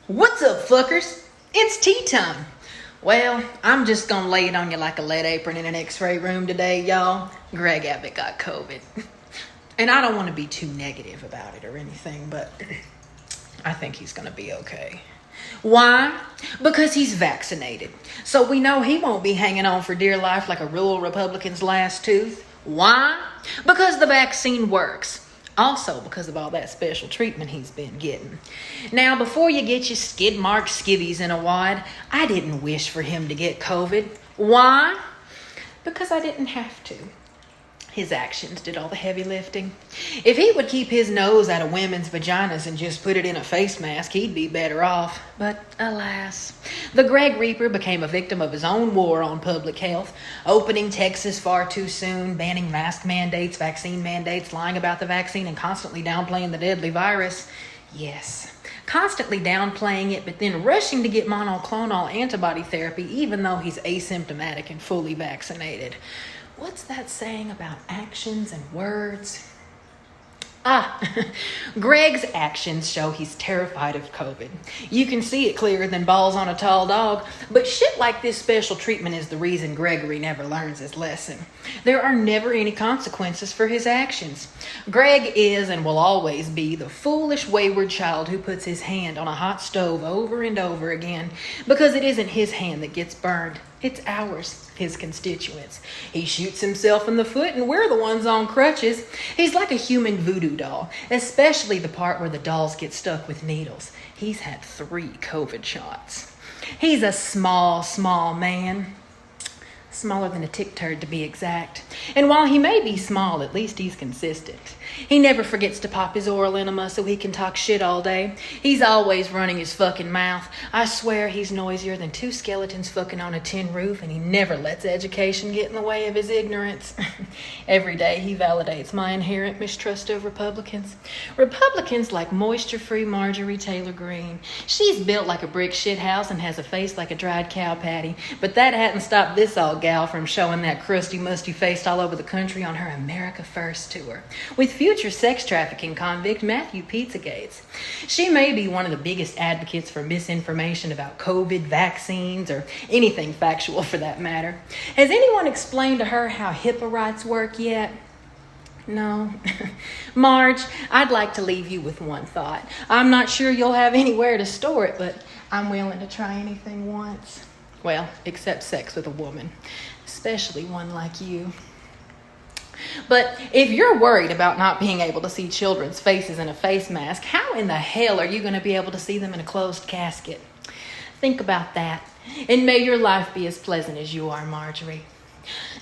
What's up, fuckers? It's tea time. Well, I'm just gonna lay it on you like a lead apron in an x-ray room today, y'all. Greg Abbott got COVID. And I don't want to be too negative about it or anything, but I think he's gonna be okay. Why? Because he's vaccinated. So we know he won't be hanging on for dear life like a rural Republican's last tooth. Why? Because the vaccine works. Also because of all that special treatment he's been getting. Now, before you get your skid-marked skivvies in a wad, I didn't wish for him to get COVID. Why? Because I didn't have to. His actions did all the heavy lifting. If he would keep his nose out of women's vaginas and just put it in a face mask, he'd be better off. But alas, the Greg Reaper became a victim of his own war on public health, opening Texas far too soon, banning mask mandates, vaccine mandates, lying about the vaccine, and constantly downplaying the deadly virus. Yes, constantly downplaying it, but then rushing to get monoclonal antibody therapy even though he's asymptomatic and fully vaccinated. What's that saying about actions and words? Greg's actions show he's terrified of COVID. You can see it clearer than balls on a tall dog, but shit like this special treatment is the reason Gregory never learns his lesson. There are never any consequences for his actions. Greg is and will always be the foolish, wayward child who puts his hand on a hot stove over and over again because it isn't his hand that gets burned. It's ours, his constituents. He shoots himself in the foot and we're the ones on crutches. He's like a human voodoo doll, especially the part where the dolls get stuck with needles. He's had 3 COVID shots. He's a small man. Smaller than a tick turd, to be exact. And while he may be small, at least he's consistent. He never forgets to pop his oral enema so he can talk shit all day. He's always running his fucking mouth. I swear he's noisier than 2 skeletons fucking on a tin roof, and he never lets education get in the way of his ignorance. Every day he validates my inherent mistrust of Republicans. Republicans like moisture-free Marjorie Taylor Greene. She's built like a brick shithouse and has a face like a dried cow patty, but that hadn't stopped this all gal from showing that crusty, musty face all over the country on her America First tour with future sex trafficking convict Matthew Pizzagates. She may be one of the biggest advocates for misinformation about COVID, vaccines, or anything factual for that matter. Has anyone explained to her how HIPAA rights work yet? No. Marge, I'd like to leave you with one thought. I'm not sure you'll have anywhere to store it, but I'm willing to try anything once. Well, except sex with a woman, especially one like you. But if you're worried about not being able to see children's faces in a face mask, how in the hell are you going to be able to see them in a closed casket? Think about that, and may your life be as pleasant as you are, Marjorie.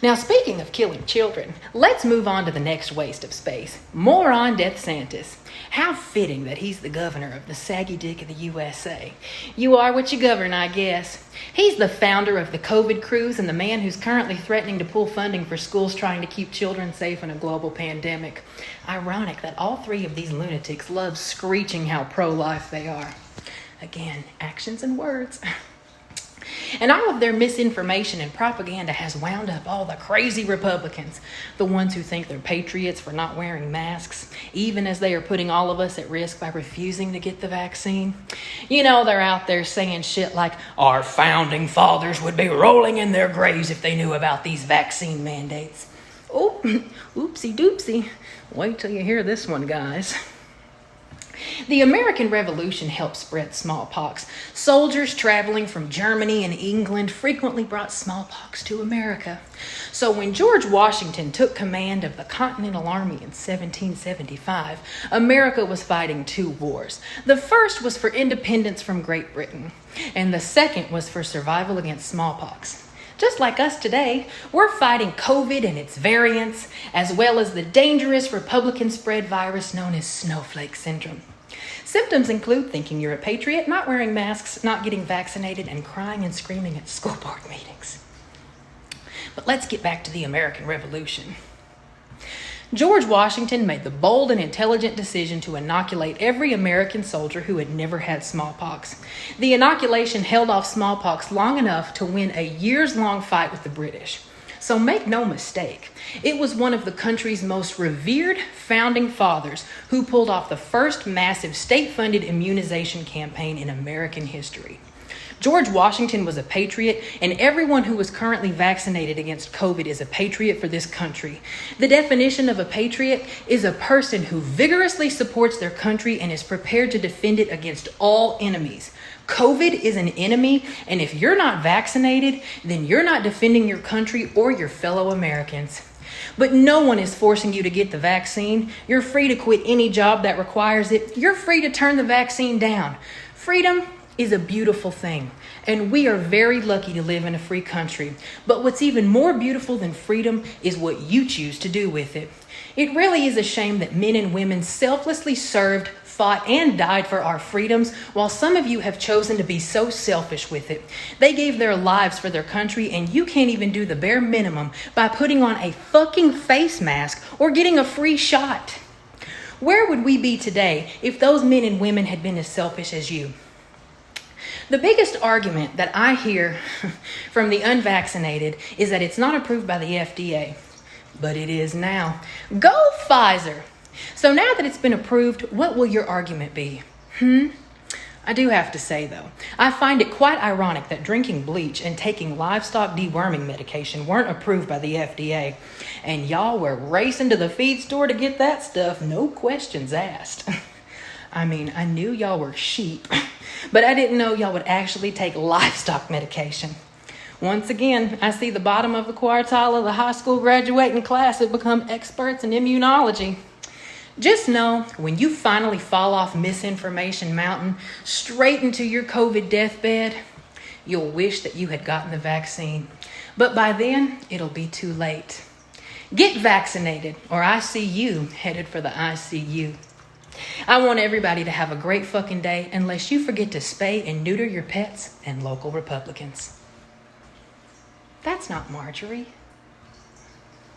Now, speaking of killing children, let's move on to the next waste of space. Moron DeSantis. How fitting that he's the governor of the saggy dick of the USA. You are what you govern, I guess. He's the founder of the COVID cruise and the man who's currently threatening to pull funding for schools trying to keep children safe in a global pandemic. Ironic that all 3 of these lunatics love screeching how pro-life they are. Again, actions and words. And all of their misinformation and propaganda has wound up all the crazy Republicans, the ones who think they're patriots for not wearing masks, even as they are putting all of us at risk by refusing to get the vaccine. You know, they're out there saying shit like, our founding fathers would be rolling in their graves if they knew about these vaccine mandates. Oh, oopsie doopsie. Wait till you hear this one, guys. The American Revolution helped spread smallpox. Soldiers traveling from Germany and England frequently brought smallpox to America. So when George Washington took command of the Continental Army in 1775, America was fighting 2 wars. The first was for independence from Great Britain, and the second was for survival against smallpox. Just like us today, we're fighting COVID and its variants, as well as the dangerous Republican-spread virus known as Snowflake Syndrome. Symptoms include thinking you're a patriot, not wearing masks, not getting vaccinated, and crying and screaming at school board meetings. But let's get back to the American Revolution. George Washington made the bold and intelligent decision to inoculate every American soldier who had never had smallpox. The inoculation held off smallpox long enough to win a years-long fight with the British. So make no mistake, it was one of the country's most revered founding fathers who pulled off the first massive state-funded immunization campaign in American history. George Washington was a patriot, and everyone who is currently vaccinated against COVID is a patriot for this country. The definition of a patriot is a person who vigorously supports their country and is prepared to defend it against all enemies. COVID is an enemy, and if you're not vaccinated, then you're not defending your country or your fellow Americans. But no one is forcing you to get the vaccine. You're free to quit any job that requires it. You're free to turn the vaccine down. Freedom is a beautiful thing, and we are very lucky to live in a free country. But what's even more beautiful than freedom is what you choose to do with it. It really is a shame that men and women selflessly served, fought, and died for our freedoms, while some of you have chosen to be so selfish with it. They gave their lives for their country, and you can't even do the bare minimum by putting on a fucking face mask or getting a free shot. Where would we be today if those men and women had been as selfish as you? The biggest argument that I hear from the unvaccinated is that it's not approved by the FDA, but it is now. Go Pfizer! So now that it's been approved, what will your argument be? I do have to say though, I find it quite ironic that drinking bleach and taking livestock deworming medication weren't approved by the FDA, and y'all were racing to the feed store to get that stuff, no questions asked. I mean, I knew y'all were sheep, but I didn't know y'all would actually take livestock medication. Once again, I see the bottom of the quartile of the high school graduating class have become experts in immunology. Just know, when you finally fall off misinformation mountain straight into your COVID deathbed, you'll wish that you had gotten the vaccine. But by then, it'll be too late. Get vaccinated, or I see you headed for the ICU. I want everybody to have a great fucking day, unless you forget to spay and neuter your pets and local Republicans. That's not Marjorie.